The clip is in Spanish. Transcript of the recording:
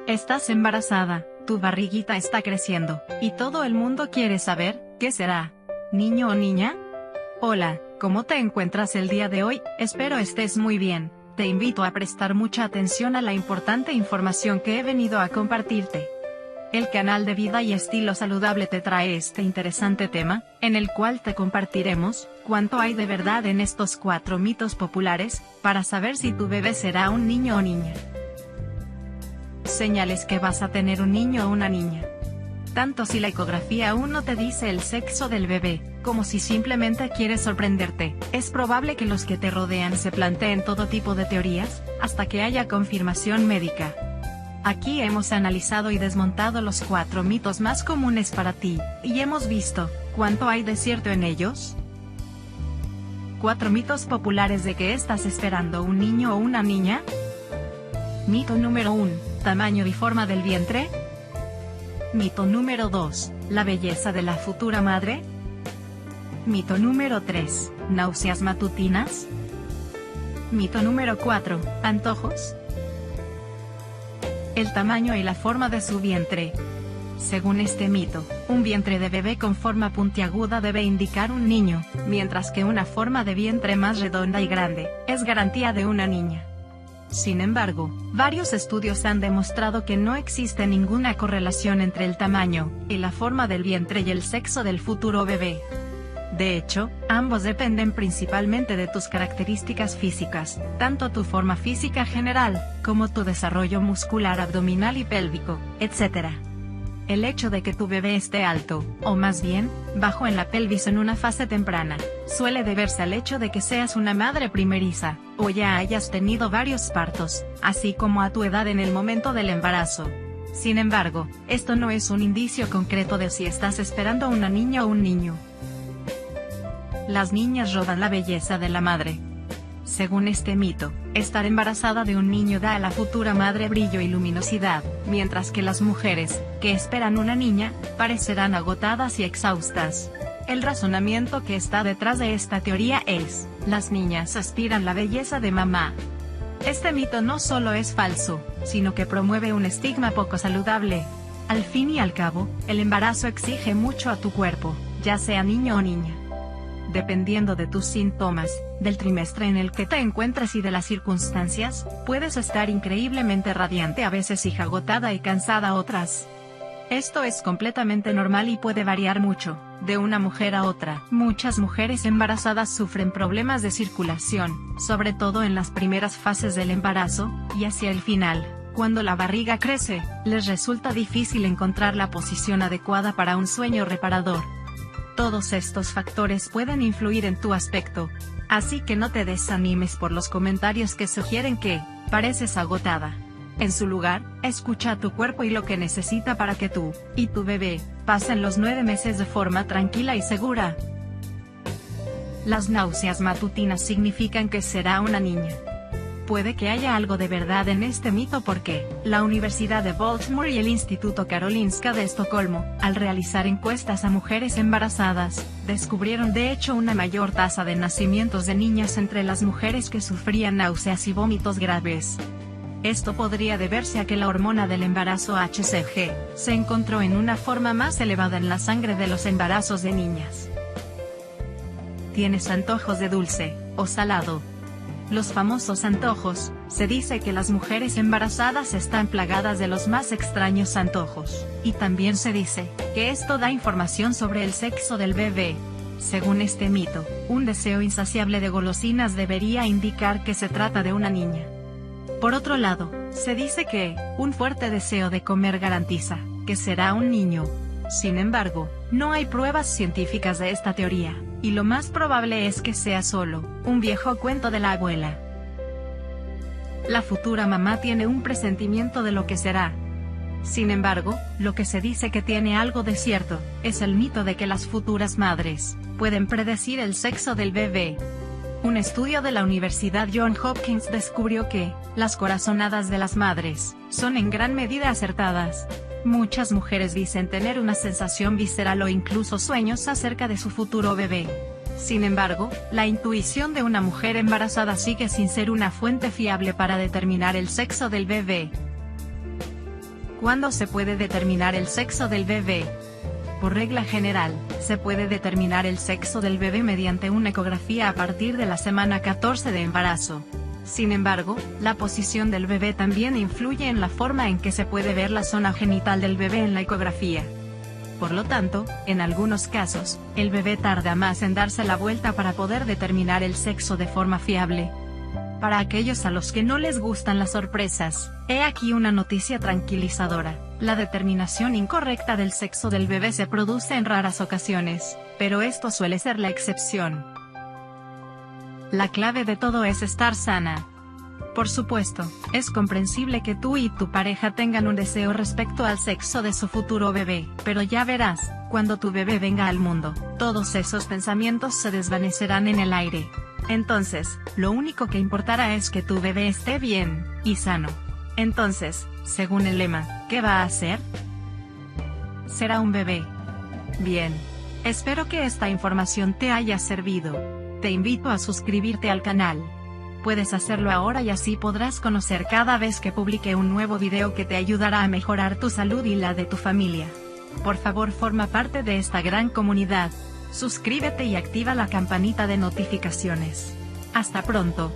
Estás embarazada, tu barriguita está creciendo, y todo el mundo quiere saber, ¿qué será? ¿Niño o niña? Hola, ¿cómo te encuentras el día de hoy? Espero estés muy bien. Te invito a prestar mucha atención a la importante información que he venido a compartirte. El canal de Vida y Estilo Saludable te trae este interesante tema, en el cual te compartiremos cuánto hay de verdad en estos 4 mitos populares, para saber si tu bebé será un niño o niña. Señales que vas a tener un niño o una niña. Tanto si la ecografía aún no te dice el sexo del bebé, como si simplemente quieres sorprenderte, es probable que los que te rodean se planteen todo tipo de teorías, hasta que haya confirmación médica. Aquí hemos analizado y desmontado los 4 mitos más comunes para ti, y hemos visto cuánto hay de cierto en ellos. 4 mitos populares de que estás esperando un niño o una niña. Mito número 1, tamaño y forma del vientre. Mito número 2, la belleza de la futura madre. Mito número 3, náuseas matutinas. Mito número 4, antojos. El tamaño y la forma de su vientre. Según este mito, un vientre de bebé con forma puntiaguda debe indicar un niño, mientras que una forma de vientre más redonda y grande es garantía de una niña. Sin embargo, varios estudios han demostrado que no existe ninguna correlación entre el tamaño y la forma del vientre y el sexo del futuro bebé. De hecho, ambos dependen principalmente de tus características físicas, tanto tu forma física general, como tu desarrollo muscular abdominal y pélvico, etc. El hecho de que tu bebé esté alto, o más bien, bajo en la pelvis en una fase temprana, suele deberse al hecho de que seas una madre primeriza, o ya hayas tenido varios partos, así como a tu edad en el momento del embarazo. Sin embargo, esto no es un indicio concreto de si estás esperando una niña o un niño. Las niñas roban la belleza de la madre. Según este mito, estar embarazada de un niño da a la futura madre brillo y luminosidad, mientras que las mujeres, que esperan una niña, parecerán agotadas y exhaustas. El razonamiento que está detrás de esta teoría es: las niñas aspiran la belleza de mamá. Este mito no solo es falso, sino que promueve un estigma poco saludable. Al fin y al cabo, el embarazo exige mucho a tu cuerpo, ya sea niño o niña. Dependiendo de tus síntomas, del trimestre en el que te encuentras y de las circunstancias, puedes estar increíblemente radiante a veces y agotada y cansada otras. Esto es completamente normal y puede variar mucho, de una mujer a otra. Muchas mujeres embarazadas sufren problemas de circulación, sobre todo en las primeras fases del embarazo, y hacia el final, cuando la barriga crece, les resulta difícil encontrar la posición adecuada para un sueño reparador. Todos estos factores pueden influir en tu aspecto, así que no te desanimes por los comentarios que sugieren que pareces agotada. En su lugar, escucha a tu cuerpo y lo que necesita para que tú y tu bebé pasen los 9 meses de forma tranquila y segura. Las náuseas matutinas significan que será una niña. Puede que haya algo de verdad en este mito porque la Universidad de Baltimore y el Instituto Karolinska de Estocolmo, al realizar encuestas a mujeres embarazadas, descubrieron de hecho una mayor tasa de nacimientos de niñas entre las mujeres que sufrían náuseas y vómitos graves. Esto podría deberse a que la hormona del embarazo HCG se encontró en una forma más elevada en la sangre de los embarazos de niñas. ¿Tienes antojos de dulce o salado? Los famosos antojos. Se dice que las mujeres embarazadas están plagadas de los más extraños antojos, y también se dice que esto da información sobre el sexo del bebé. Según este mito, un deseo insaciable de golosinas debería indicar que se trata de una niña. Por otro lado, se dice que un fuerte deseo de comer garantiza que será un niño. Sin embargo, no hay pruebas científicas de esta teoría, y lo más probable es que sea solo un viejo cuento de la abuela. La futura mamá tiene un presentimiento de lo que será. Sin embargo, lo que se dice que tiene algo de cierto, es el mito de que las futuras madres pueden predecir el sexo del bebé. Un estudio de la Universidad Johns Hopkins descubrió que las corazonadas de las madres son en gran medida acertadas. Muchas mujeres dicen tener una sensación visceral o incluso sueños acerca de su futuro bebé. Sin embargo, la intuición de una mujer embarazada sigue sin ser una fuente fiable para determinar el sexo del bebé. ¿Cuándo se puede determinar el sexo del bebé? Por regla general, se puede determinar el sexo del bebé mediante una ecografía a partir de la semana 14 de embarazo. Sin embargo, la posición del bebé también influye en la forma en que se puede ver la zona genital del bebé en la ecografía. Por lo tanto, en algunos casos, el bebé tarda más en darse la vuelta para poder determinar el sexo de forma fiable. Para aquellos a los que no les gustan las sorpresas, he aquí una noticia tranquilizadora: la determinación incorrecta del sexo del bebé se produce en raras ocasiones, pero esto suele ser la excepción. La clave de todo es estar sana. Por supuesto, es comprensible que tú y tu pareja tengan un deseo respecto al sexo de su futuro bebé, pero ya verás, cuando tu bebé venga al mundo, todos esos pensamientos se desvanecerán en el aire. Entonces, lo único que importará es que tu bebé esté bien y sano. Entonces, según el lema, ¿qué va a hacer? Será un bebé. Bien. Espero que esta información te haya servido. Te invito a suscribirte al canal. Puedes hacerlo ahora y así podrás conocer cada vez que publique un nuevo video que te ayudará a mejorar tu salud y la de tu familia. Por favor, forma parte de esta gran comunidad. Suscríbete y activa la campanita de notificaciones. Hasta pronto.